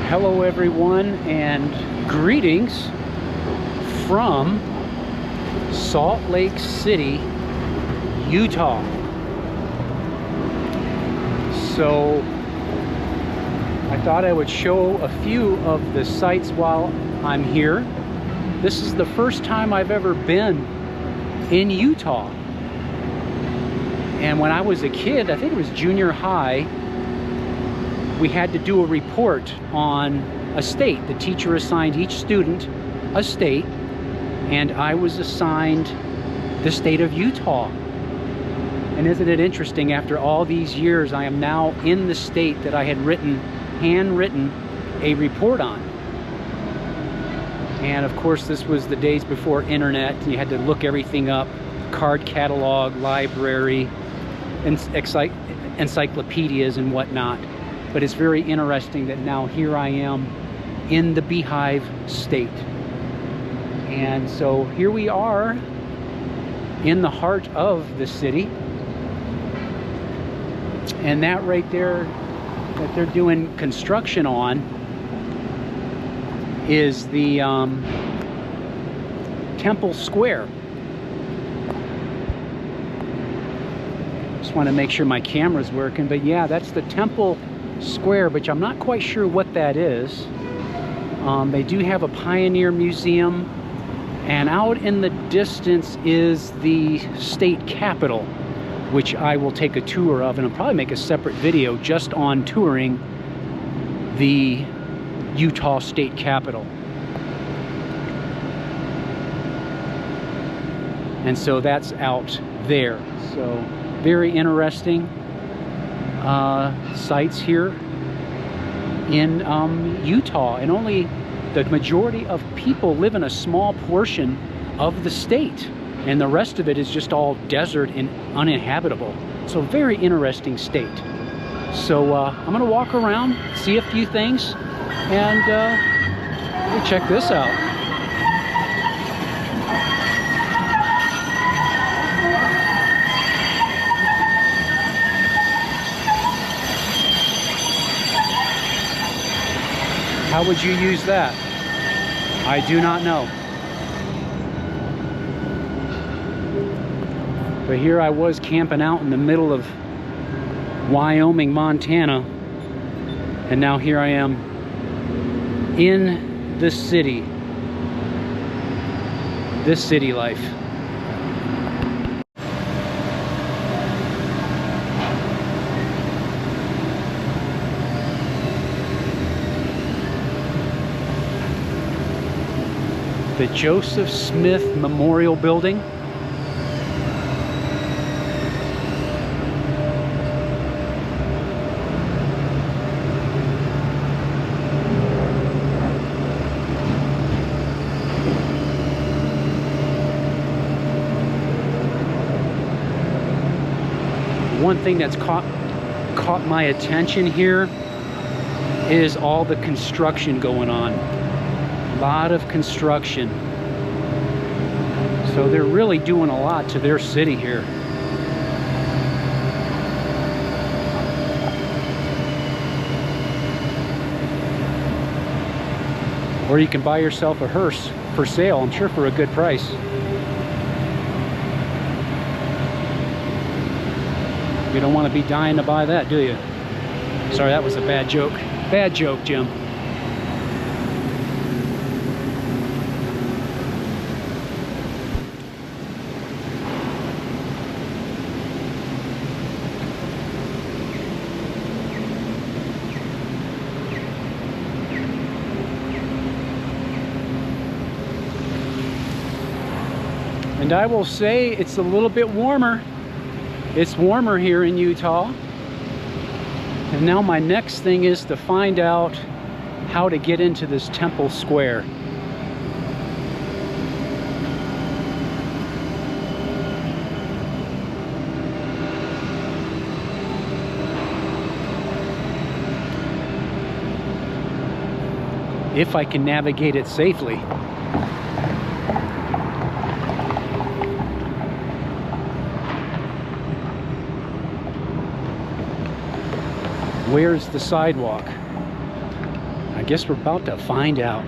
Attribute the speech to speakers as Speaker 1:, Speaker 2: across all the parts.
Speaker 1: Hello everyone, and greetings from Salt Lake City, Utah. So I thought I would show a few of the sites while I'm here. This is the first time I've ever been in Utah. And when I was a kid, I think it was junior high, we had to do a report on a state. The teacher assigned each student a state, and I was assigned the state of Utah. And isn't it interesting, after all these years, I am now in the state that I had handwritten a report on. And of course, this was the days before internet. You had to look everything up, card catalog, library, encyclopedias and whatnot. But it's very interesting that now here I am in the Beehive State. And so here we are in the heart of the city. And that right there that they're doing construction on is the Temple Square. Just want to make sure my camera's working, but yeah, that's the Temple Square, but I'm not quite sure what that is. They do have a Pioneer Museum, and out in the distance is the state capitol, which I will take a tour of, and I'll probably make a separate video just on touring the Utah State Capitol. And so that's out there. So very interesting sites here in Utah, and only the majority of people live in a small portion of the state, and the rest of it is just all desert and uninhabitable. So very interesting state. So I'm gonna walk around, see a few things, and check this out. How would you use that? I do not know. But here I was camping out in the middle of Wyoming, Montana, and now here I am in the city. This city life. The Joseph Smith Memorial Building. One thing that's caught my attention here is all the construction going on. A lot of construction. So they're really doing a lot to their city here. Or you can buy yourself a hearse for sale, I'm sure for a good price. You don't want to be dying to buy that, do you? Sorry, that was a bad joke. Bad joke, Jim. And I will say it's a little bit warmer. It's warmer here in Utah. And now my next thing is to find out how to get into this Temple Square. If I can navigate it safely. Where's the sidewalk? I Guess we're about to find out.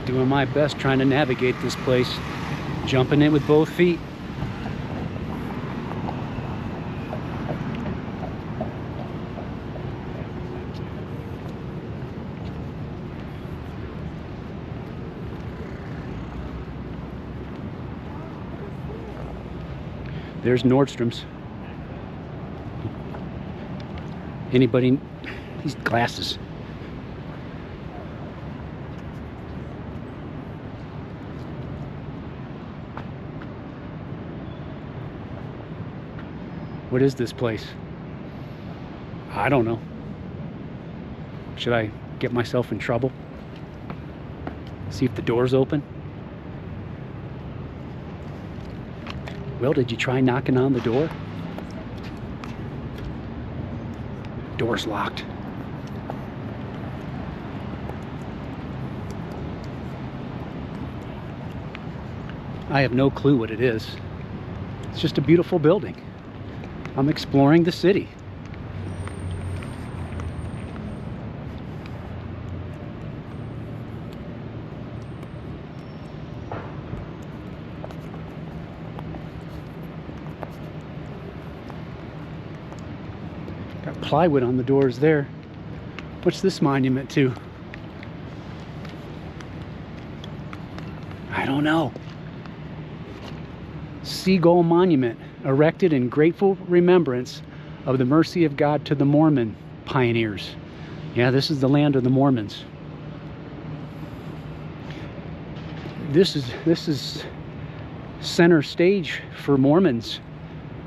Speaker 1: Doing my best trying to navigate this place, jumping in with both feet. There's Nordstrom's. Anybody? These glasses. What is this place? I don't know. Should I get myself in trouble? See if the door's open? Will, did you try knocking on the door? Door's locked. I have no clue what it is. It's just a beautiful building. I'm exploring the city. Got plywood on the doors there. What's this monument to? I don't know. Seagull Monument, erected in grateful remembrance of the mercy of God to the Mormon pioneers. Yeah, this is the land of the Mormons. This is center stage for Mormons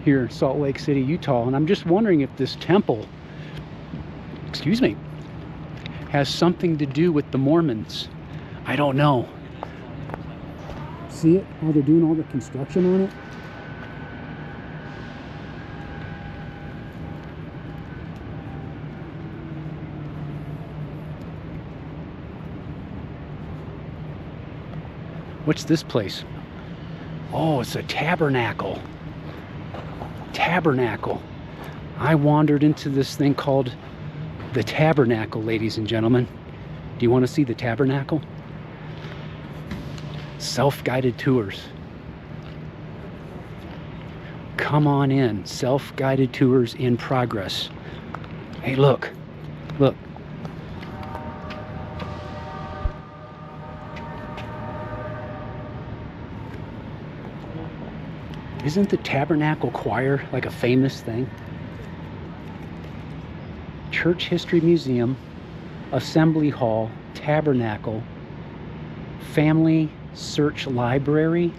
Speaker 1: here in Salt Lake City, Utah. And I'm just wondering if this temple, excuse me, has something to do with the Mormons. I don't know. See it? How they're doing all the construction on it? What's this place? Oh, it's a tabernacle. Tabernacle. I wandered into this thing called the Tabernacle, ladies and gentlemen. Do you want to see the tabernacle? Self-guided tours. Come on in. Self-guided tours in progress. Hey, look. Look. Isn't the Tabernacle Choir like a famous thing? Church History Museum, Assembly Hall, Tabernacle, Family Search Library.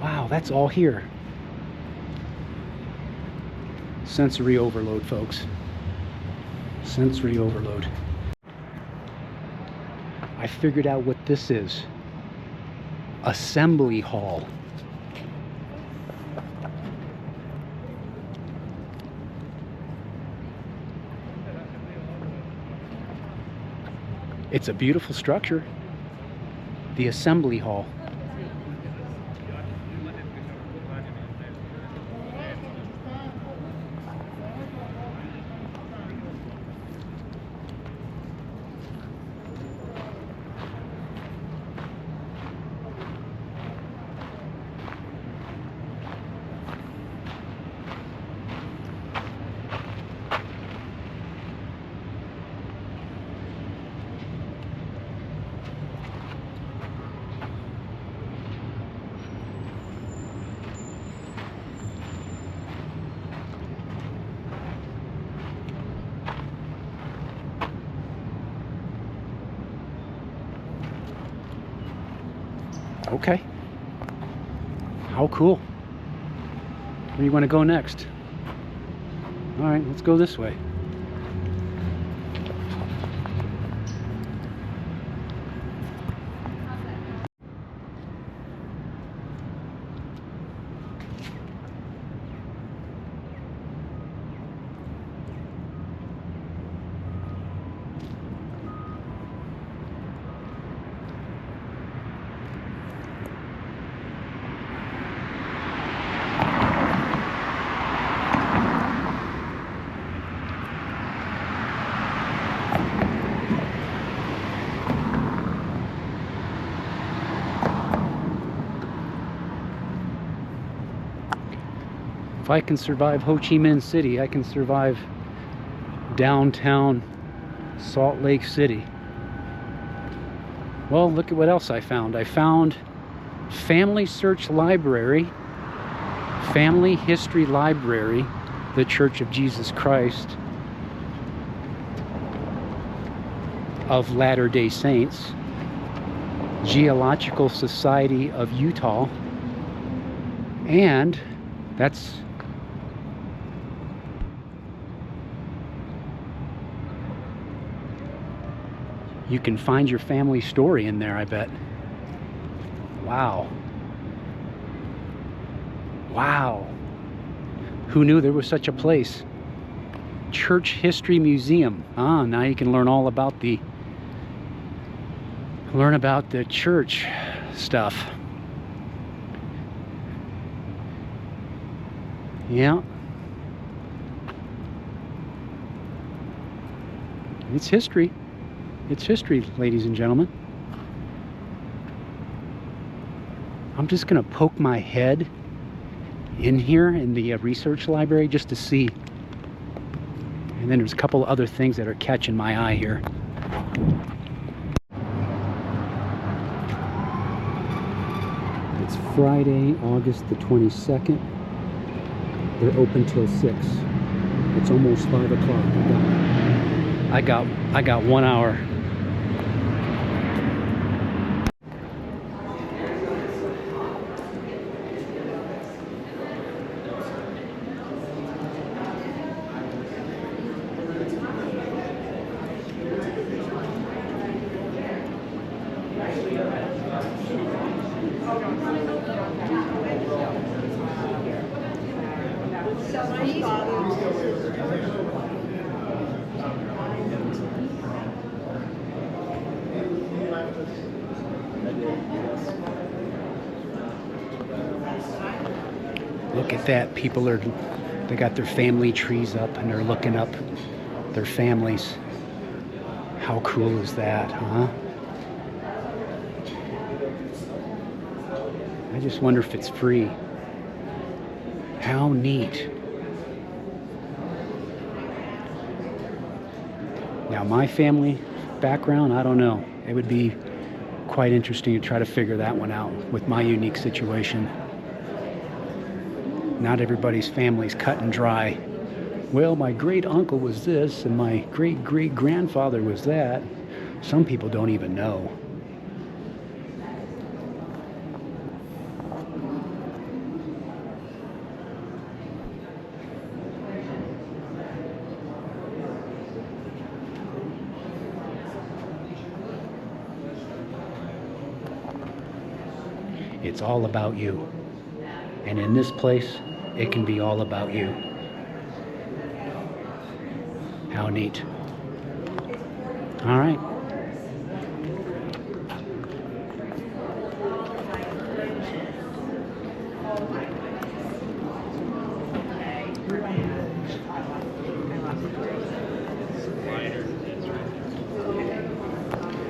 Speaker 1: Wow, that's all here. Sensory overload, folks. Sensory overload. I figured out what this is. Assembly Hall. It's a beautiful structure. The Assembly Hall. Okay. How cool. Where do you want to go next? All right, let's go this way. If I can survive Ho Chi Minh City, I can survive downtown Salt Lake City. Well, look at what else I found. I found Family Search Library, Family History Library, the Church of Jesus Christ of Latter-day Saints, Geological Society of Utah, and that's you can find your family story in there, I bet. Wow. Wow. Who knew there was such a place? Church History Museum. Ah, now you can learn all about the church stuff. Yeah. It's history. It's history, ladies and gentlemen. I'm just going to poke my head in here in the research library just to see. And then there's a couple other things that are catching my eye here. It's Friday, August the 22nd. They're open till 6. It's almost 5 o'clock. I got 1 hour. Look at that. They got their family trees up and they're looking up their families. How cool is that, huh? I just wonder if it's free. How neat. Now, my family background, I don't know. It would be quite interesting to try to figure that one out with my unique situation. Not everybody's family's cut and dry. Well, my great uncle was this and my great great grandfather was that. Some people don't even know. It's all about you. And in this place, it can be all about you. How neat. All right.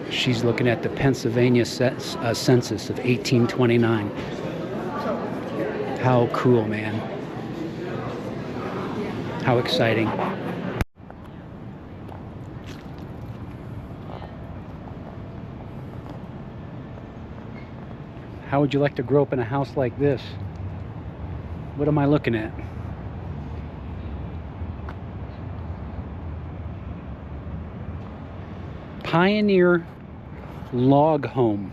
Speaker 1: She's looking at the Pennsylvania census of 1829. How cool, man. How exciting. How would you like to grow up in a house like this? What am I looking at? Pioneer log home.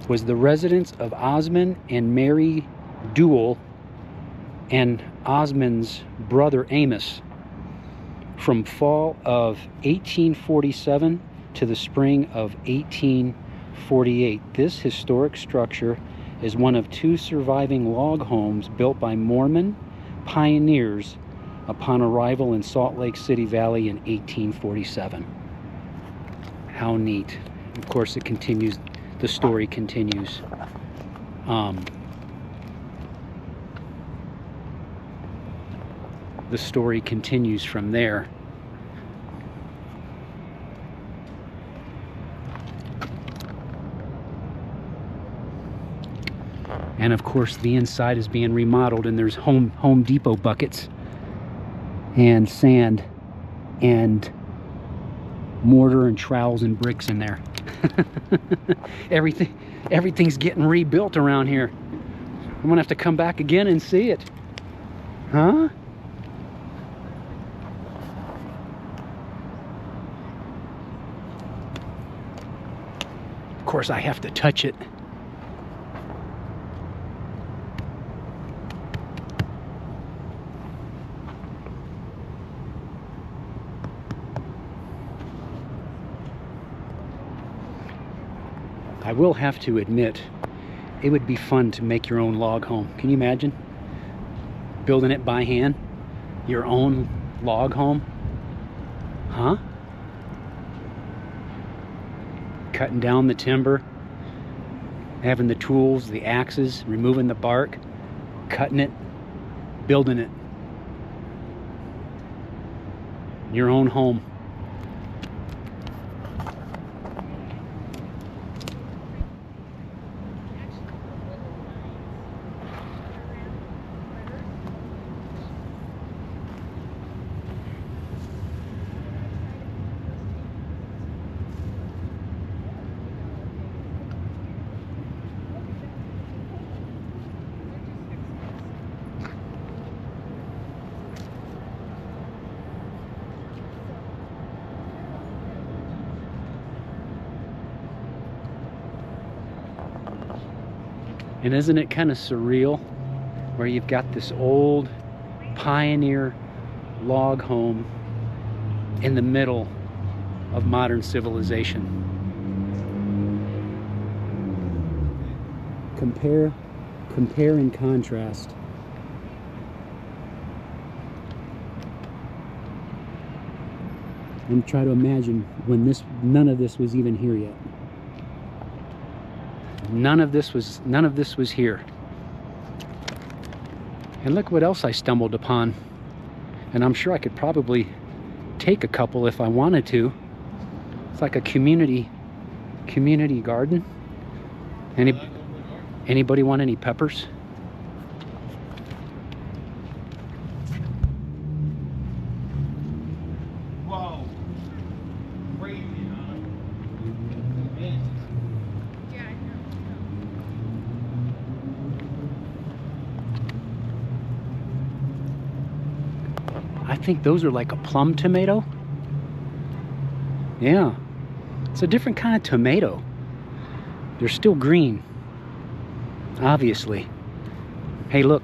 Speaker 1: was the residence of Osmond and Mary Dewell and Osmond's brother Amos from fall of 1847 to the spring of 1848. This historic structure is one of two surviving log homes built by Mormon pioneers upon arrival in Salt Lake City Valley in 1847. How neat. Of course, it continues, the story continues. The story continues from there. And of course, the inside is being remodeled, and there's Home Depot buckets and sand and mortar and trowels and bricks in there. Everything's getting rebuilt around here. I'm gonna have to come back again and see it. Huh? Of course, I have to touch it. I will have to admit, it would be fun to make your own log home. Can you imagine building it by hand? Your own log home? Huh? Cutting down the timber, having the tools, the axes, removing the bark, cutting it, building it. Your own home. And isn't it kind of surreal where you've got this old pioneer log home in the middle of modern civilization? Compare and contrast. And try to imagine when none of this was even here yet. None of this was here. And look what else I stumbled upon. And I'm sure I could probably take a couple if I wanted to. It's like a community garden. Anybody want any peppers?
Speaker 2: Whoa. Crazy, huh? Yeah, I know.
Speaker 1: I think those are like a plum tomato. Yeah. It's a different kind of tomato. They're still green, obviously. Hey, look.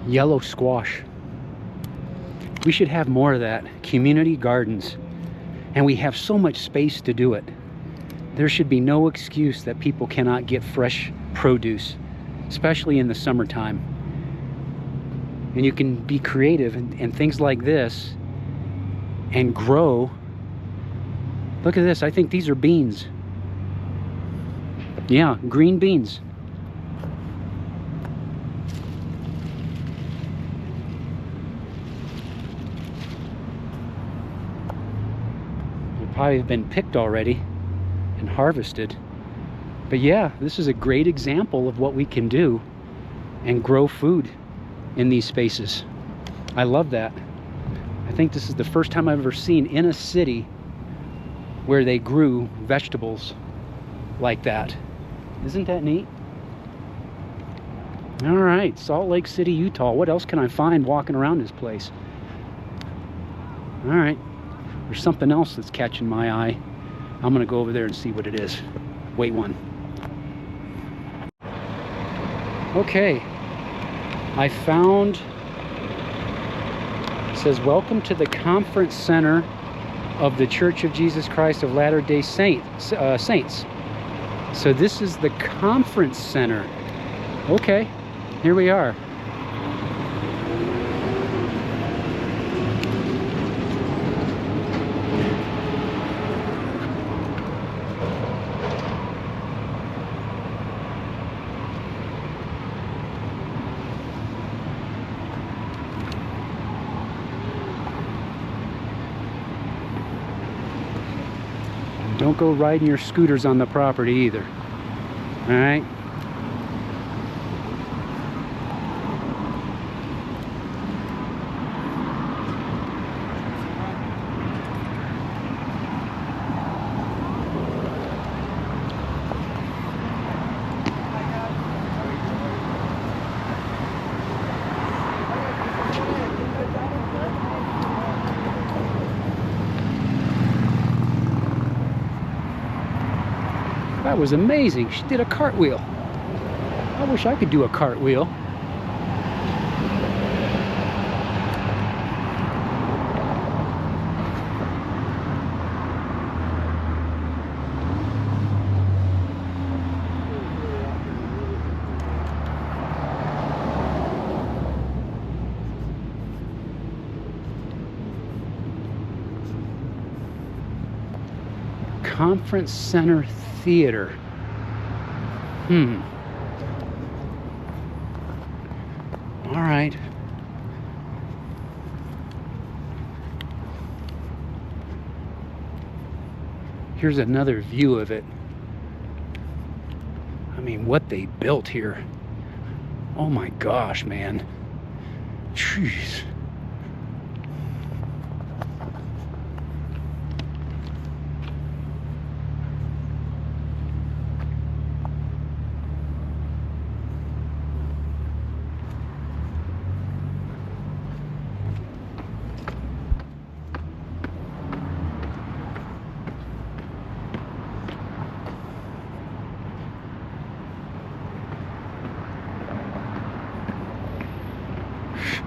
Speaker 1: Yellow squash. We should have more of that. Community gardens. And we have so much space to do it. There should be no excuse that people cannot get fresh produce, especially in the summertime. And you can be creative and things like this and grow. Look at this. I think these are beans. Yeah, green beans. Probably have been picked already and harvested. But yeah, this is a great example of what we can do and grow food in these spaces. I love that. I think this is the first time I've ever seen in a city where they grew vegetables like that. Isn't that neat? All right, Salt Lake City, Utah. What else can I find walking around this place? All right, there's something else that's catching my eye. I'm gonna go over there and see what it is. Wait one. Okay, I found, it says, welcome to the Conference Center of the Church of Jesus Christ of Latter-day Saints. So this is the Conference Center. Okay, here we are. Don't go riding your scooters on the property either. All right. That was amazing. She did a cartwheel. I wish I could do a cartwheel. Conference Center Theater. All right. Here's another view of it. I mean, what they built here. Oh my gosh, man. Jeez.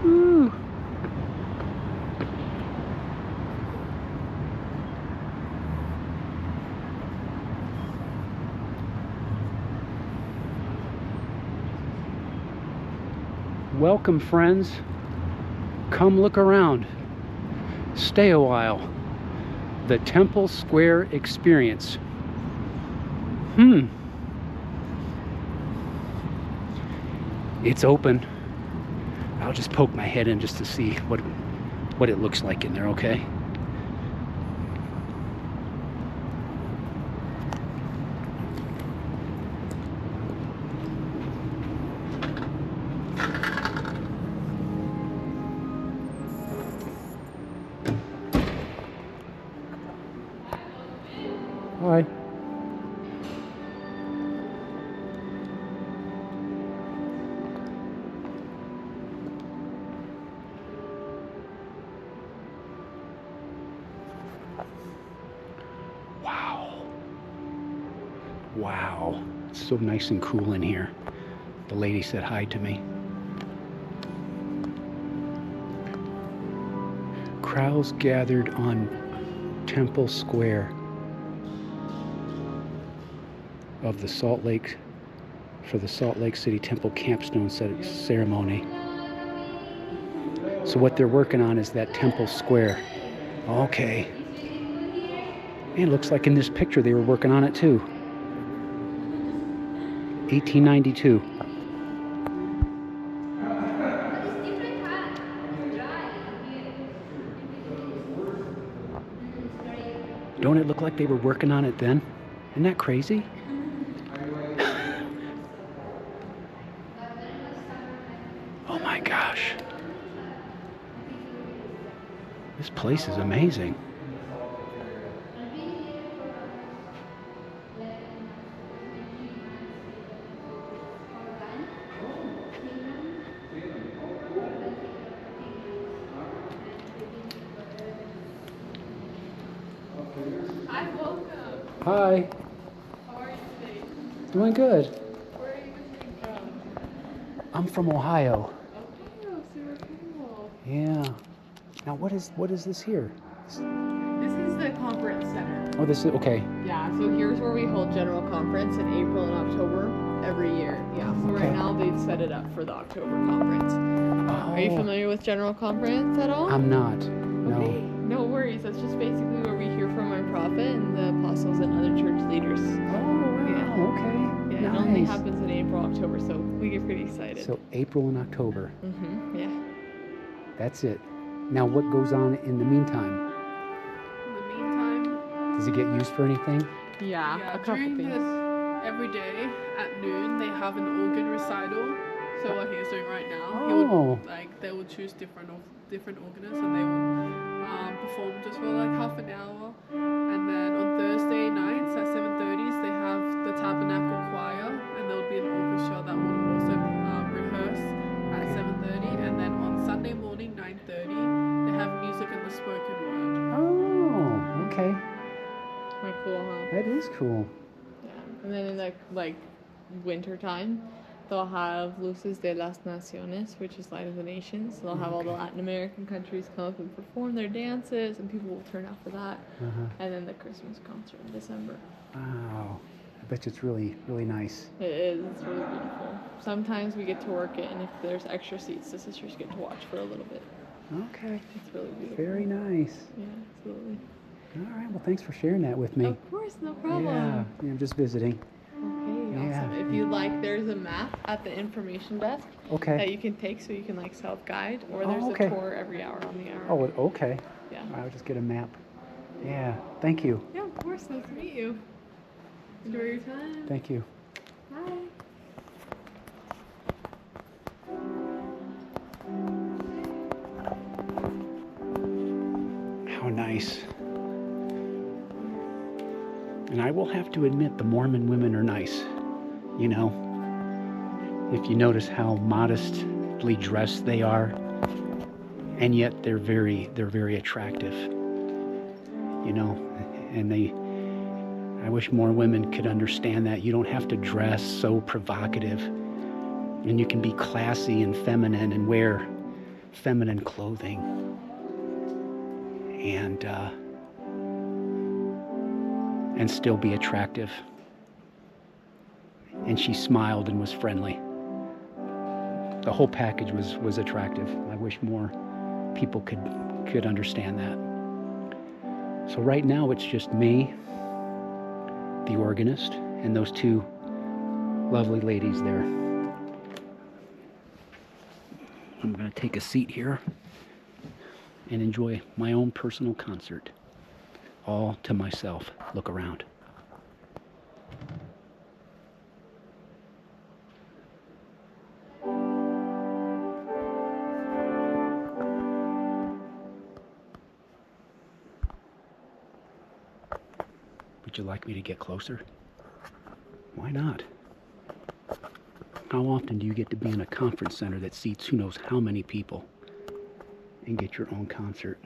Speaker 1: Whew. Welcome, friends. Come look around. Stay a while. The Temple Square Experience. It's open. I'll just poke my head in just to see what it looks like in there, okay? Hi. Wow, it's so nice and cool in here. The lady said hi to me. Crowds gathered on Temple Square of the Salt Lake for the Salt Lake City Temple Capstone ceremony. So what they're working on is that Temple Square. Okay. And it looks like in this picture they were working on it too. 1892. Don't it look like they were working on it then? Isn't that crazy? Oh my gosh. This place is amazing.
Speaker 3: Hi, welcome.
Speaker 1: Hi.
Speaker 3: How are you today?
Speaker 1: Doing good.
Speaker 3: Where are you visiting from?
Speaker 1: I'm from Ohio.
Speaker 3: Ohio, super cool.
Speaker 1: Yeah. Now what is this here?
Speaker 3: This is the conference center.
Speaker 1: Oh, this is okay.
Speaker 3: Yeah, so here's where we hold general conference in April and October every year. Yeah, so
Speaker 1: Okay.
Speaker 3: right now they've set it up for the October conference.
Speaker 1: Oh,
Speaker 3: Are you familiar with general conference at all?
Speaker 1: I'm not. No.
Speaker 3: Okay, no worries. That's just basically where we hear from our prophet and the apostles and other church leaders.
Speaker 1: Oh, wow.
Speaker 3: Yeah.
Speaker 1: Okay.
Speaker 3: Yeah,
Speaker 1: Nice.
Speaker 3: it only happens in April, October, so we get pretty excited.
Speaker 1: So April and October.
Speaker 3: Yeah.
Speaker 1: That's it. Now what goes on in the meantime?
Speaker 2: In the meantime,
Speaker 1: Does it get used for anything?
Speaker 3: Yeah, a couple
Speaker 2: during
Speaker 3: things.
Speaker 2: this every day at noon they have an organ recital. So what he's doing right now, he
Speaker 1: Oh.
Speaker 2: would they would choose different organists and they would perform just for like half an hour. And then on Thursday nights at 7:30 they have the Tabernacle Choir and there would be an orchestra that would also rehearse at 7:30. And then on Sunday morning 9:30 they have music and the spoken word.
Speaker 1: Oh, okay.
Speaker 3: Quite cool, huh?
Speaker 1: That is cool.
Speaker 3: Yeah. And then in like winter time, they'll have Luces de las Naciones, which is Light of the Nations. They'll have all the Latin American countries come up and perform their dances, and people will turn out for that.
Speaker 1: Uh-huh.
Speaker 3: And then the Christmas concert in December.
Speaker 1: Wow. I bet you it's really, really nice.
Speaker 3: It is. It's really beautiful. Sometimes we get to work it, and if there's extra seats, the sisters get to watch for a little bit.
Speaker 1: Okay.
Speaker 3: It's really beautiful.
Speaker 1: Very nice.
Speaker 3: Yeah, absolutely.
Speaker 1: All right. Well, thanks for sharing that with me.
Speaker 3: Of course, no problem.
Speaker 1: Yeah. I'm just visiting.
Speaker 3: Okay,
Speaker 1: Yeah.
Speaker 3: awesome. If you'd like, there's a map at the information desk that
Speaker 1: Okay.
Speaker 3: you can take so you can like self-guide, or
Speaker 1: Oh,
Speaker 3: there's
Speaker 1: okay.
Speaker 3: a tour every hour on the hour.
Speaker 1: Oh, okay.
Speaker 3: Yeah.
Speaker 1: I'll just get a map. Yeah. Thank you.
Speaker 3: Yeah, of course. Nice to meet you. Enjoy your time.
Speaker 1: Thank you.
Speaker 3: Bye.
Speaker 1: How nice. And I will have to admit, the Mormon women are nice. You know, if you notice how modestly dressed they are, and yet they're very attractive. You know, and I wish more women could understand that. You don't have to dress so provocative, and you can be classy and feminine and wear feminine clothing. And still be attractive. And she smiled and was friendly. The whole package was attractive. I wish more people could understand that. So right now it's just me, the organist, and those two lovely ladies there. I'm going to take a seat here and enjoy my own personal concert, all to myself. Look around. Would you like me to get closer? Why not? How often do you get to be in a conference center that seats who knows how many people and get your own concert?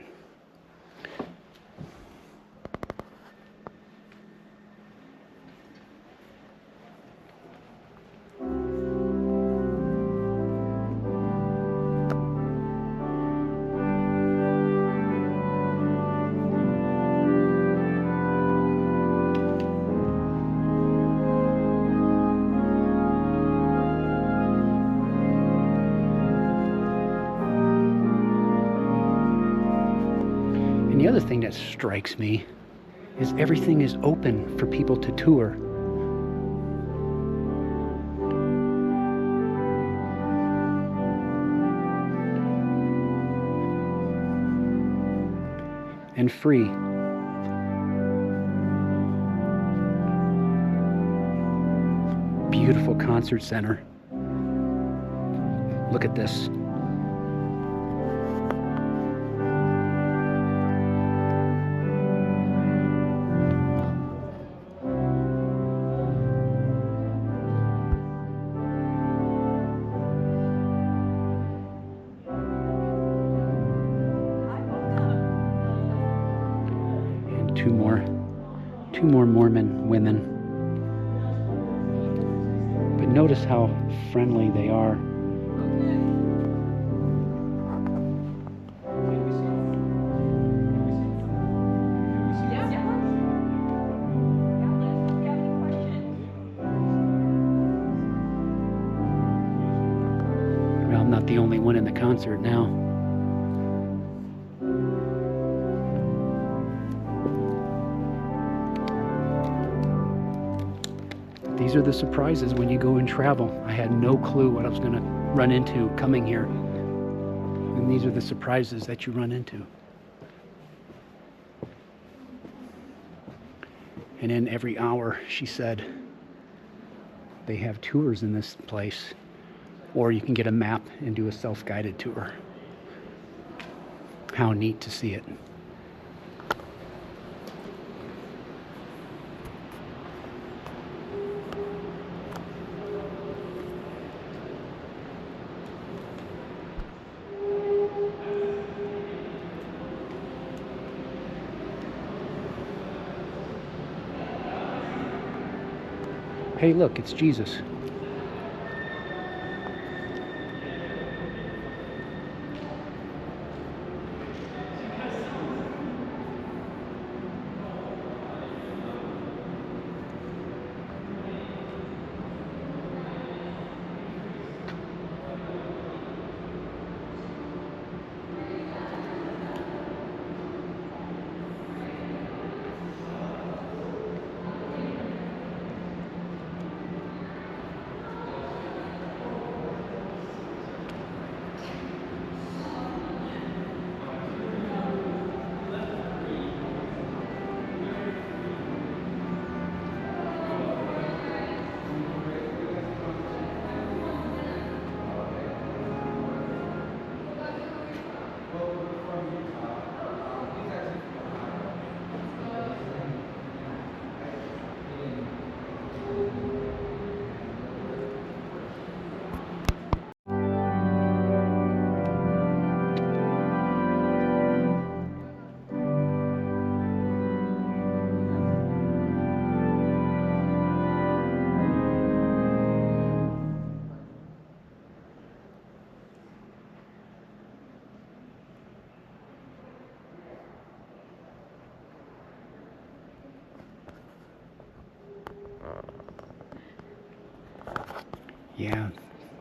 Speaker 1: And the other thing that strikes me is everything is open for people to tour. And free. Beautiful concert center. Look at this. two more Mormon women. But notice how friendly they are. Well, I'm not the only one in the concert now. These are the surprises when you go and travel. I had no clue what I was going to run into coming here. And these are the surprises that you run into. And then every hour, she said, they have tours in this place, or you can get a map and do a self-guided tour. How neat to see it. Hey, look, it's Jesus. Yeah,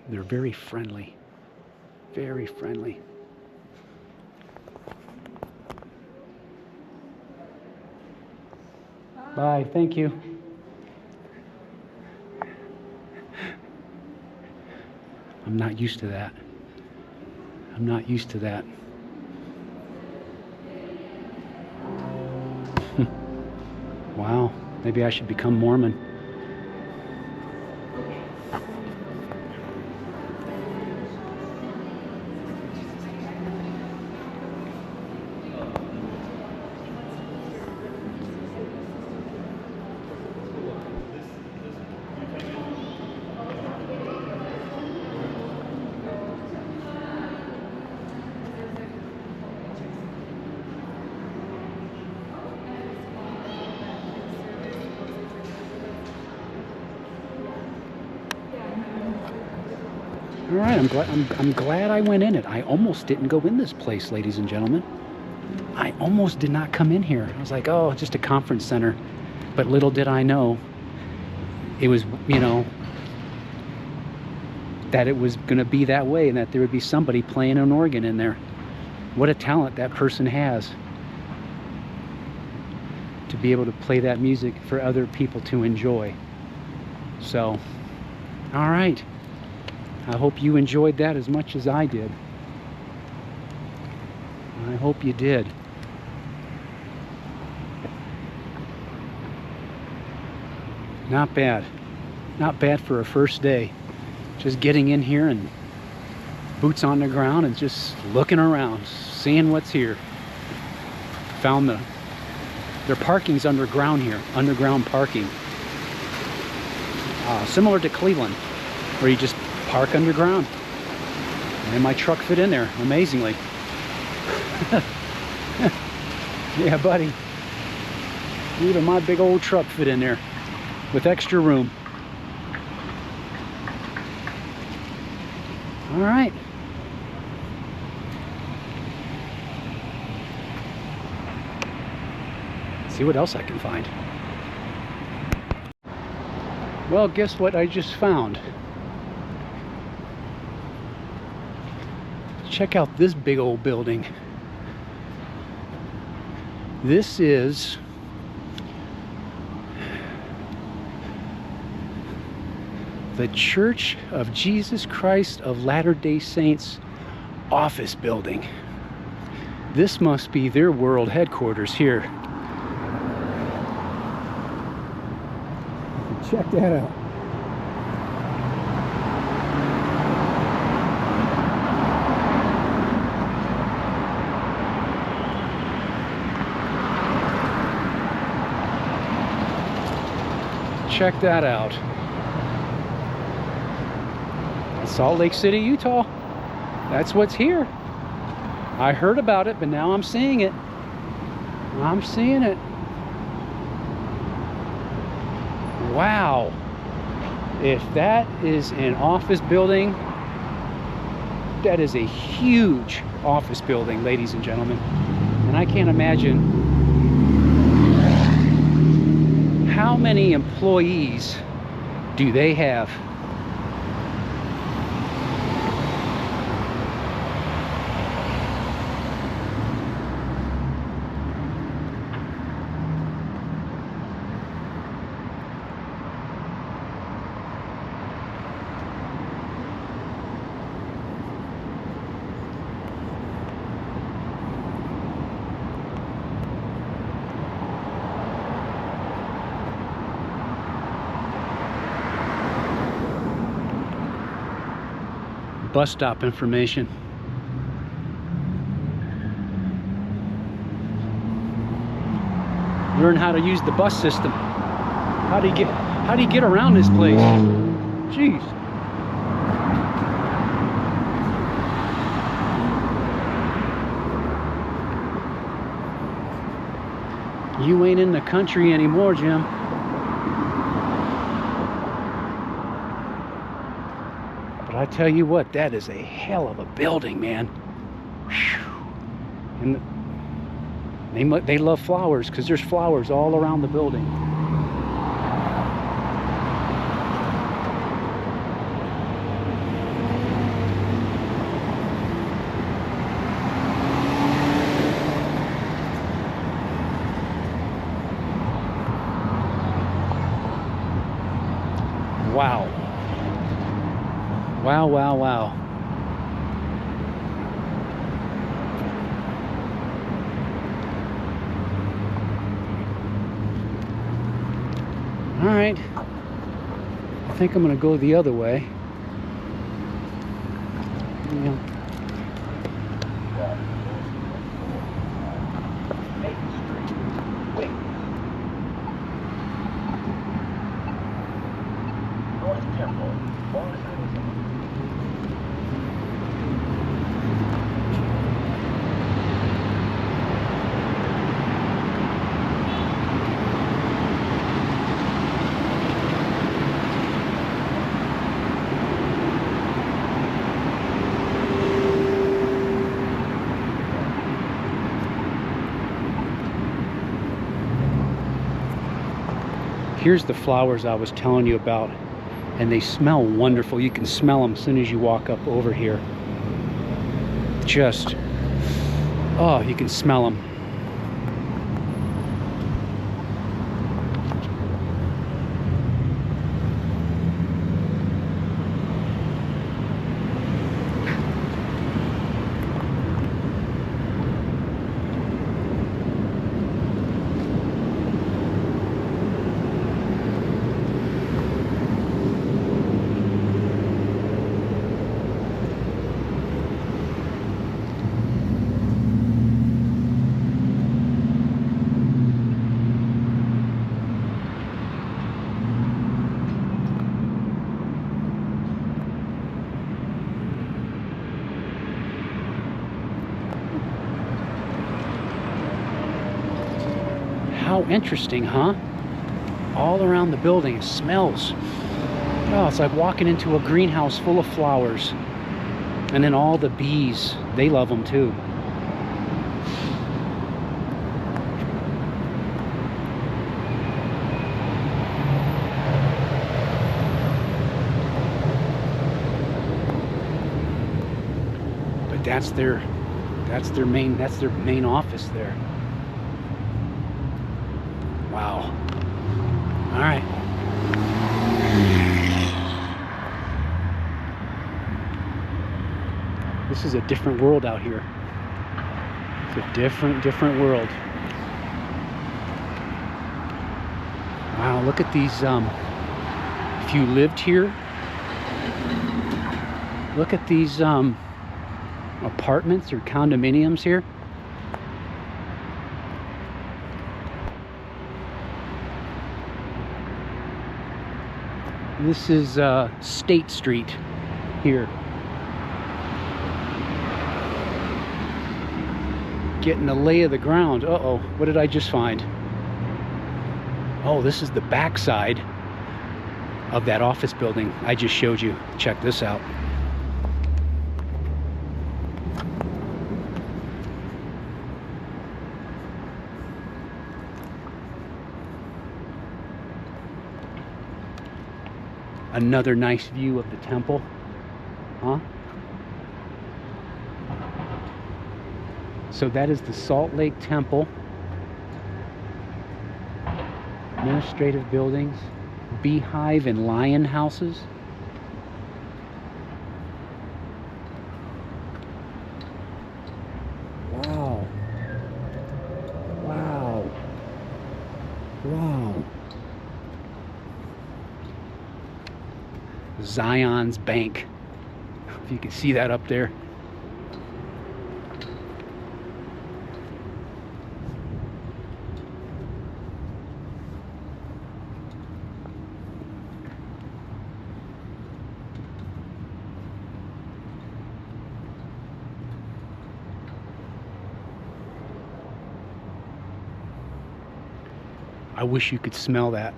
Speaker 1: they're very friendly. Very friendly. Bye, thank you. I'm not used to that. I'm not used to that. Wow, maybe I should become Mormon. All right, I'm glad I went in it. I almost didn't go in this place, ladies and gentlemen. I almost did not come in here. I was like, oh, just a conference center. But little did I know, it was, you know, that it was going to be that way and that there would be somebody playing an organ in there. What a talent that person has to be able to play that music for other people to enjoy. So, all right. I hope you enjoyed that as much as I did. I hope you did. Not bad. Not bad for a first day. Just getting in here and boots on the ground and just looking around, seeing what's here. Found their parking's underground here, underground parking. Similar to Cleveland, where you just park underground. And my truck fit in there, amazingly. Yeah, buddy. Even my big old truck fit in there with extra room. All right. See what else I can find. Well, guess what I just found? Check out this big old building. This is the Church of Jesus Christ of Latter-day Saints office building. This must be their world headquarters here. Check that out. Check that out. Salt Lake City, Utah. That's what's here. I heard about it, but now I'm seeing it. I'm seeing it. Wow. If that is an office building, that is a huge office building, ladies and gentlemen. And I can't imagine how many employees do they have. Bus stop information. Learn how to use the bus system. How do you get around this place? Jeez. You ain't in the country anymore, Jim. But I tell you what, that is a hell of a building, man. Whew. And they love flowers because there's flowers all around the building. Wow. Wow, wow, wow. All right. I think I'm going to go the other way. Yeah. Here's the flowers I was telling you about, and they smell wonderful. You can smell them as soon as you walk up over here. Just, oh, you can smell them. How interesting, huh? All around the building, it smells. Oh, it's like walking into a greenhouse full of flowers. And then all the bees, they love them too. But that's their main office there. Wow. All right. This is a different world out here. It's a different world. Wow, look at these, if you lived here, look at these apartments or condominiums here. This is State Street here. Getting the lay of the ground. Uh-oh, what did I just find? Oh, this is the backside of that office building I just showed you. Check this out. Another nice view of the temple, huh? So that is the Salt Lake Temple. Administrative buildings, beehive and lion houses. Wow. Wow. Wow. Zion's Bank. If you can see that up there. I wish you could smell that.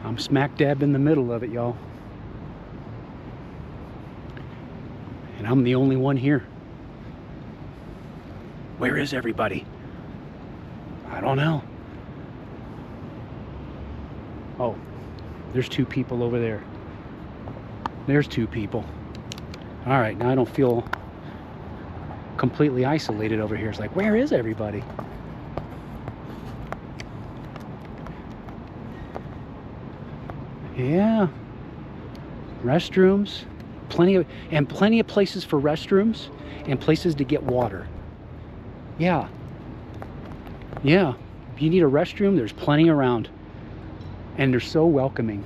Speaker 1: I'm smack dab in the middle of it, y'all. And I'm the only one here. Where is everybody? I don't know. Oh, there's two people over there. There's two people. All right, now I don't feel completely isolated over here. It's like, where is everybody? Yeah. Restrooms. Plenty of places for restrooms and places to get water. Yeah. Yeah. If you need a restroom, there's plenty around. And they're so welcoming.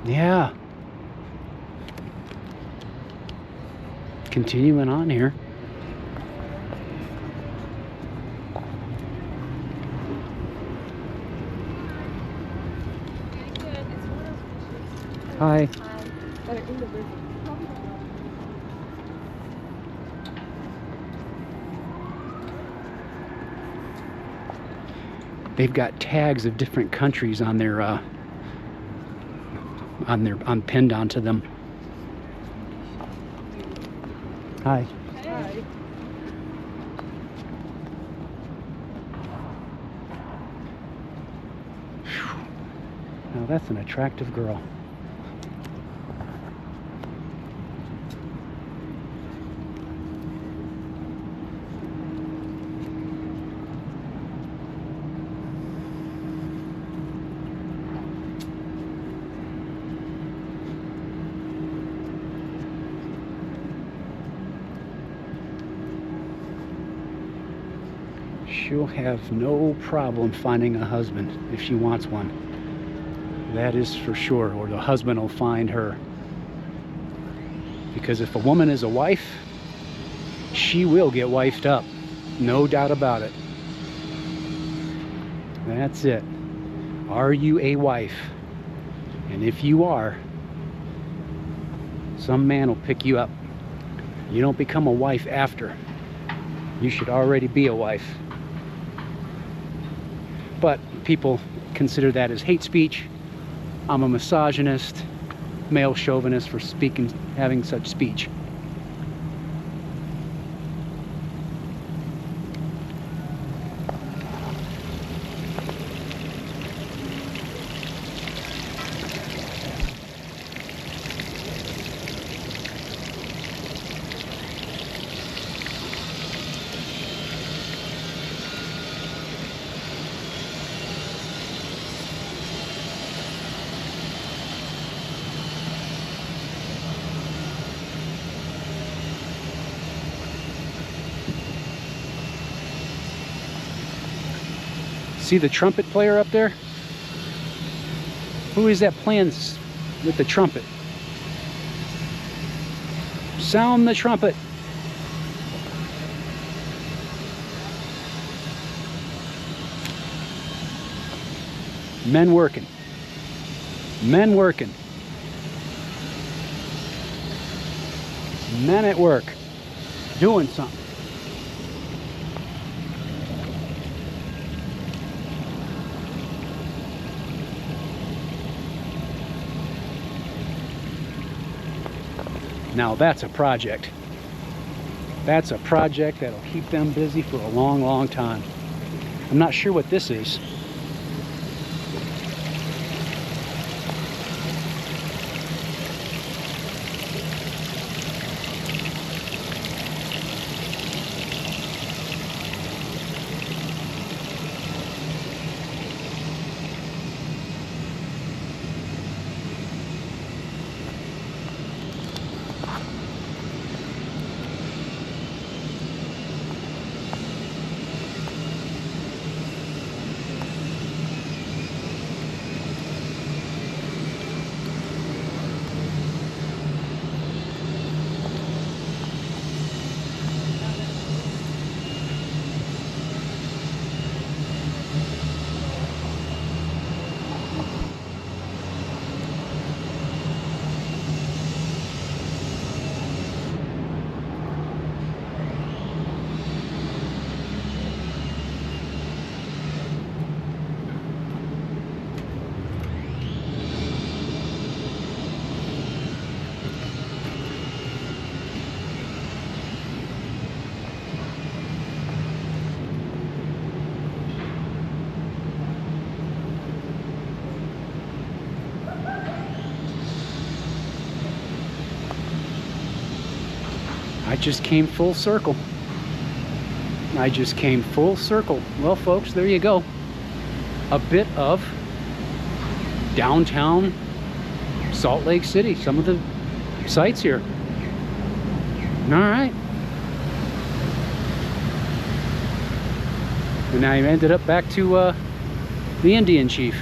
Speaker 1: Yeah. Continuing on here. Hi. They've got tags of different countries on their pinned onto them. Hi.
Speaker 3: Hi.
Speaker 1: Now that's an attractive girl. she'll have no problem finding a husband if she wants one. That is for sure. Or the husband will find her. Because if a woman is a wife, she will get wifed up. No doubt about it. That's it. Are you a wife? And if you are, some man will pick you up. You don't become a wife after. You should already be a wife. But people consider that as hate speech. I'm a misogynist, male chauvinist for having such speech. See the trumpet player up there? Who is that playing with the trumpet? Sound the trumpet. Men working. Men working. Men at work. Doing something. Now that's a project. That's a project that'll keep them busy for a long, long time. I'm not sure what this is. I just came full circle. I just came full circle. Well, folks, there you go. A bit of downtown Salt Lake City. Some of the sights here. All right. And I ended up back to the Indian Chief.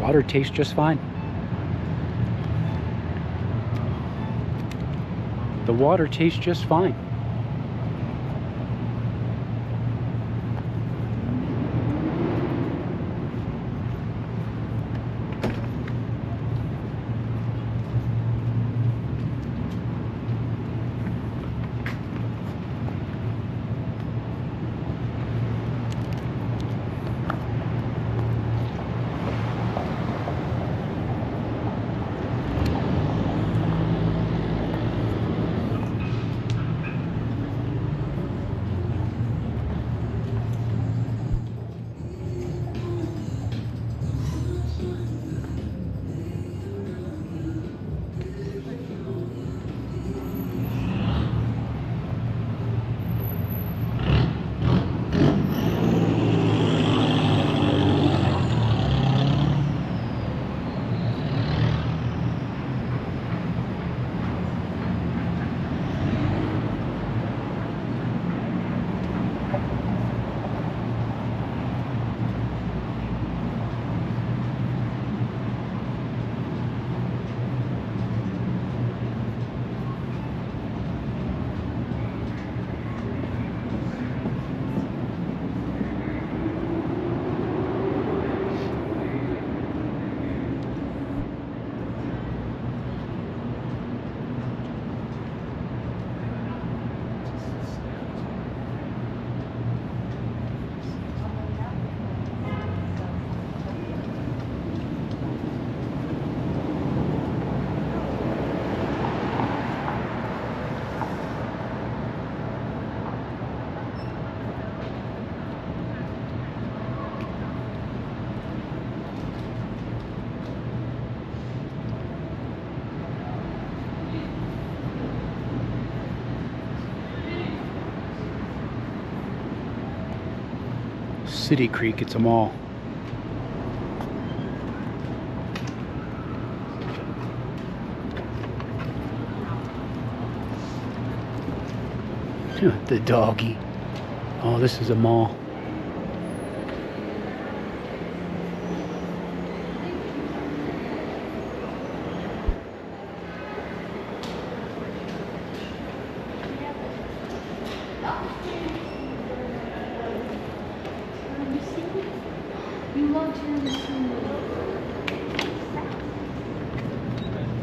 Speaker 1: water tastes just fine. The water tastes just fine. City Creek, it's a mall. The doggy. Oh, this is a mall.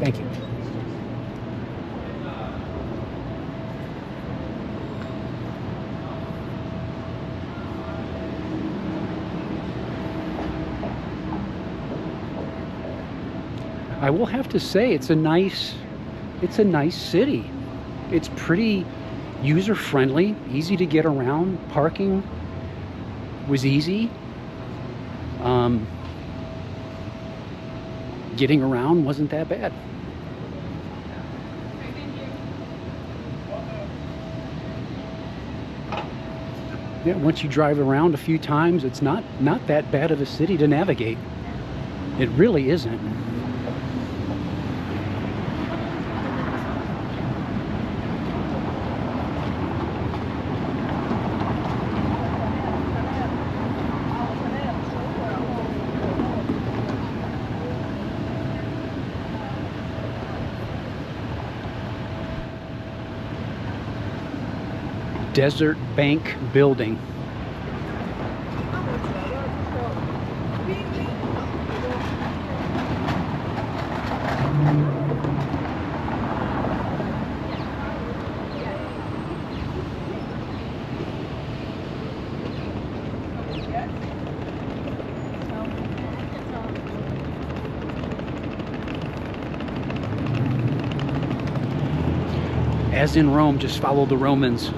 Speaker 1: Thank you. I will have to say it's a nice city. It's pretty user friendly, easy to get around. Parking was easy. Getting around wasn't that bad. Yeah, once you drive around a few times, it's not that bad of a city to navigate. It really isn't. Desert Bank Building. As in Rome, just follow the Romans.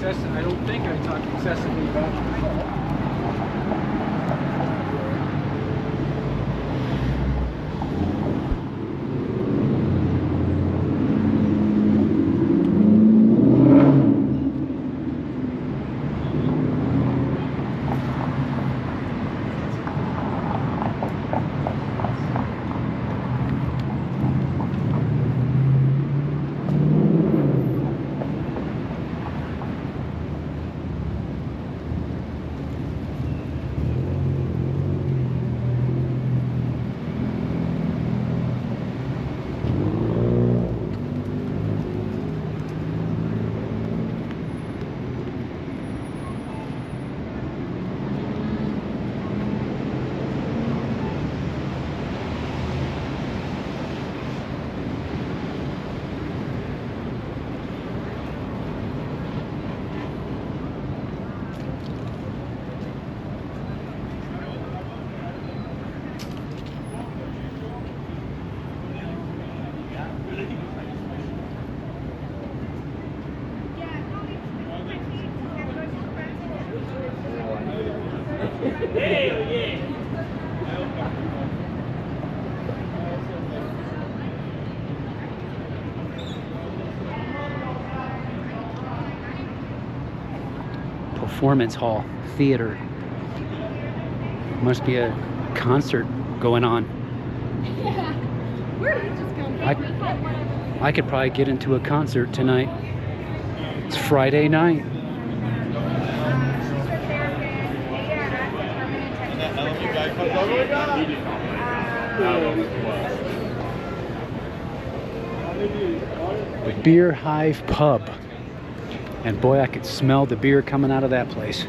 Speaker 1: I don't think I talk excessively about myself. Performance hall, theater. Must be a concert going on.
Speaker 3: Yeah. Where did it just come from?
Speaker 1: I could probably get into a concert tonight. It's Friday night. Beer Hive Pub. And boy, I could smell the beer coming out of that place.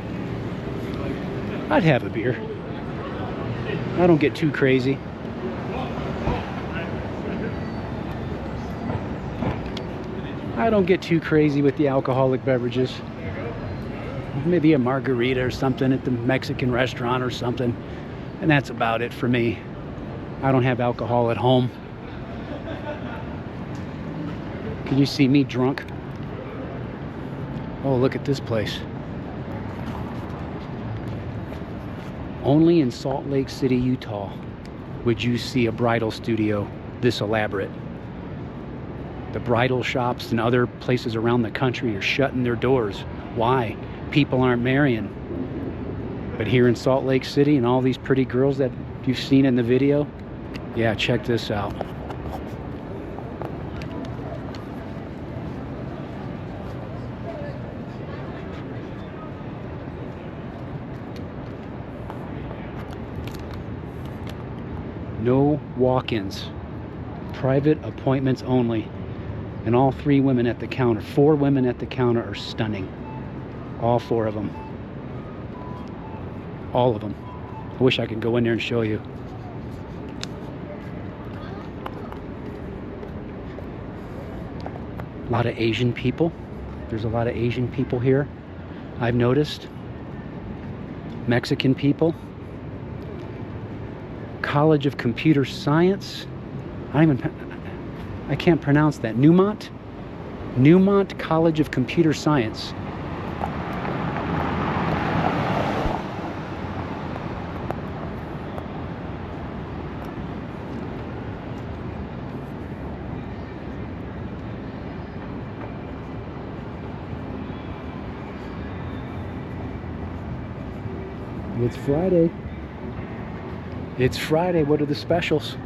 Speaker 1: I'd have a beer. I don't get too crazy. I don't get too crazy with the alcoholic beverages. Maybe a margarita or something at the Mexican restaurant or something. And that's about it for me. I don't have alcohol at home. Can you see me drunk? Oh, look at this place. Only in Salt Lake City, Utah, would you see a bridal studio this elaborate. The bridal shops and other places around the country are shutting their doors. Why? People aren't marrying. But here in Salt Lake City, and all these pretty girls that you've seen in the video, yeah, check this out. No walk-ins, private appointments only. And all 3 women at the counter, 4 women at the counter are stunning. All 4 of them. All of them. I wish I could go in there and show you. A lot of Asian people. There's a lot of Asian people here, I've noticed. Mexican people. College of Computer Science. I can't pronounce that. Newmont College of Computer Science. It's Friday. It's Friday. What are the specials?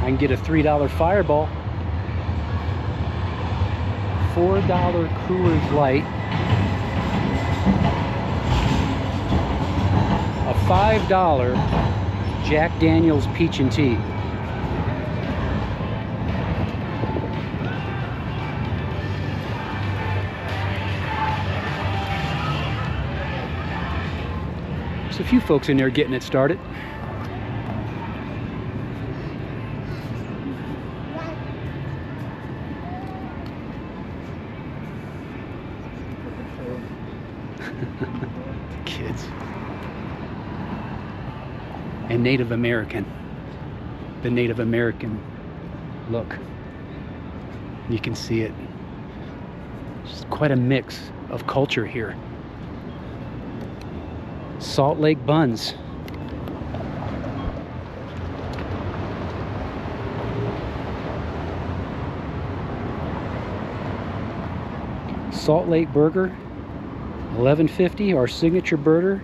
Speaker 1: I can get a $3 Fireball, $4 Coors Light, a $5 Jack Daniel's Peach and Tea. There's a few folks in there getting it started. Kids. And Native American. The Native American look. You can see it. It's quite a mix of culture here. Salt Lake buns. Salt Lake burger, $11.50. Our signature burger,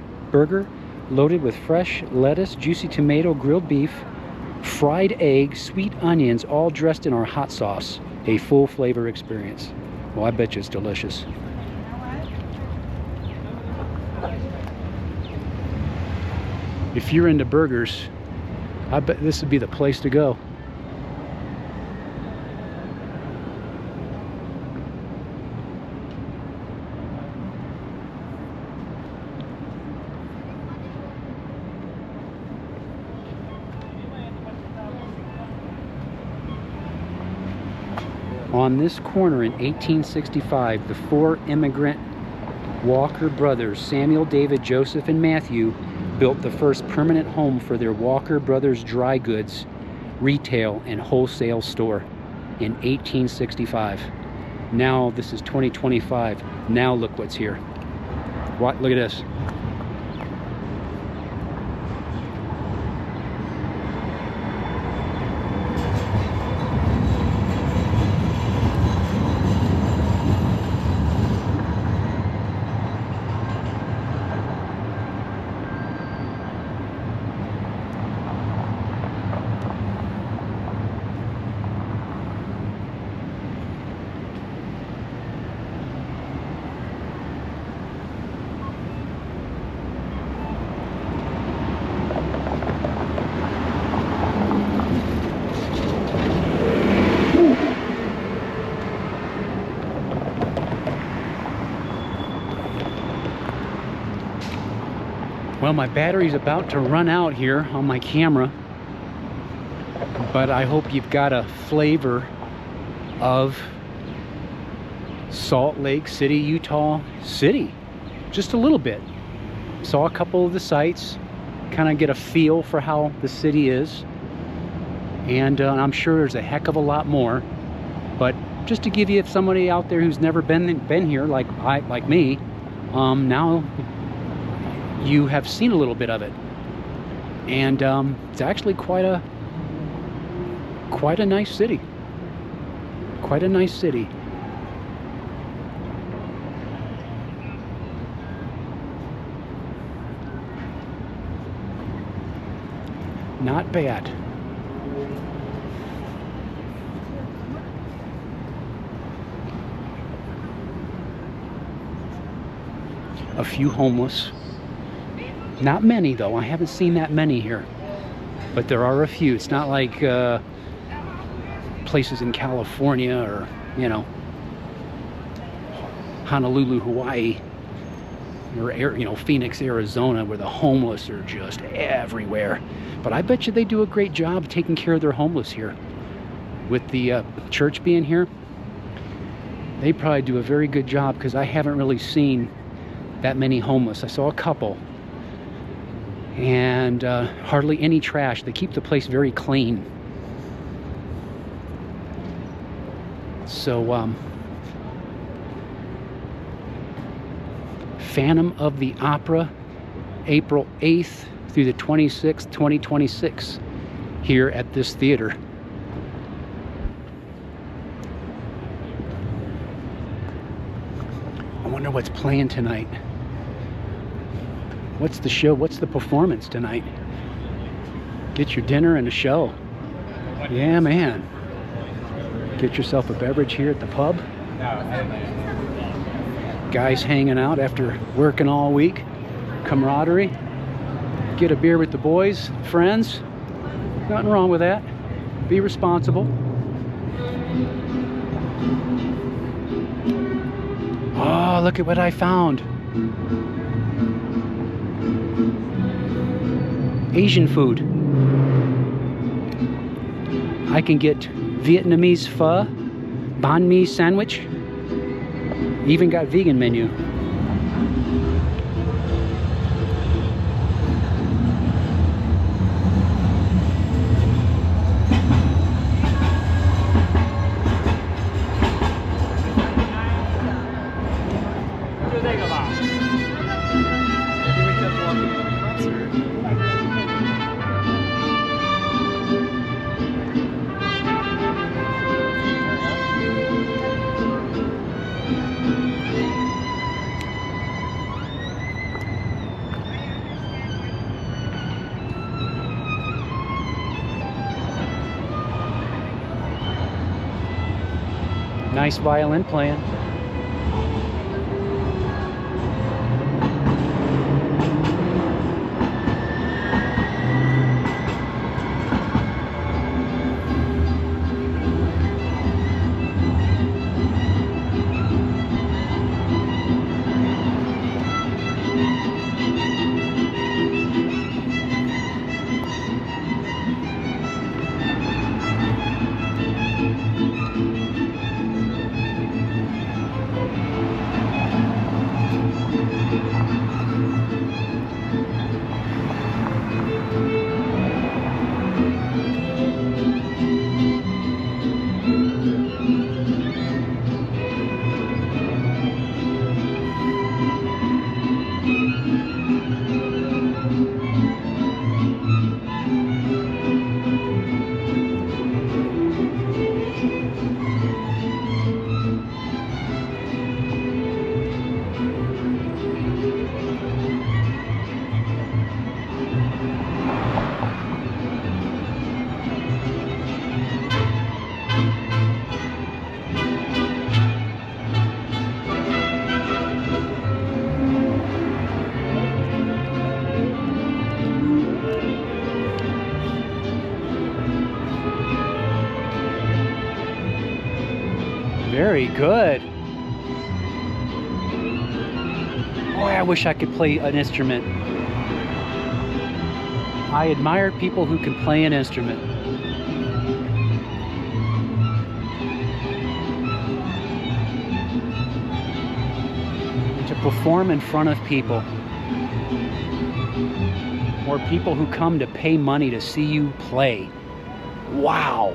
Speaker 1: loaded with fresh lettuce, juicy tomato, grilled beef, fried egg, sweet onions, all dressed in our hot sauce. A full flavor experience. Well, I bet you it's delicious. If you're into burgers, I bet this would be the place to go. On this corner in 1865, the 4 immigrant Walker brothers, Samuel, David, Joseph, and Matthew, built the first permanent home for their Walker Brothers dry goods, retail, and wholesale store in 1865. Now this is 2025. Now look what's here. What? Look at this. Well, my battery's about to run out here on my camera, but I hope you've got a flavor of Salt Lake City, Utah City. Just a little bit. Saw a couple of the sites, kind of get a feel for how the city is. And I'm sure there's a heck of a lot more. But just to give you somebody out there who's never been here, like me, now you have seen a little bit of it, and it's actually quite a nice city. Quite a nice city. Not bad. A few homeless. Not many, though. I haven't seen that many here, but there are a few. It's not like places in California or, you know, Honolulu, Hawaii, or, you know, Phoenix, Arizona, where the homeless are just everywhere. But I bet you they do a great job taking care of their homeless here. With the church being here, they probably do a very good job, because I haven't really seen that many homeless. I saw a couple. And hardly any trash. They keep the place very clean. So, Phantom of the Opera, April 8th through the 26th, 2026, here at this theater. I wonder what's playing tonight. What's the show? What's the performance tonight? Get your dinner and a show. Yeah, man. Get yourself a beverage here at the pub. Guys hanging out after working all week. Camaraderie. Get a beer with the boys, friends. Nothing wrong with that. Be responsible. Oh, look at what I found. Asian food. I can get Vietnamese pho, banh mi sandwich, even got vegan menu. Nice violin playing. Very good. Boy, I wish I could play an instrument. I admire people who can play an instrument. To perform in front of people, or people who come to pay money to see you play. Wow.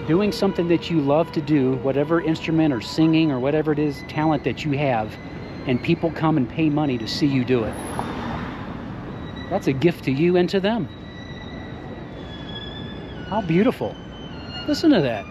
Speaker 1: Doing something that you love to do, whatever instrument or singing or whatever it is, talent that you have, and people come and pay money to see you do it. That's a gift to you and to them. How beautiful. Listen to that.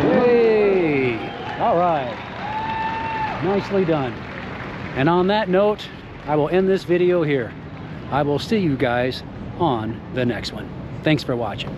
Speaker 1: Yay! All right. Nicely done. And on that note, I will end this video here. I will see you guys on the next one. Thanks for watching.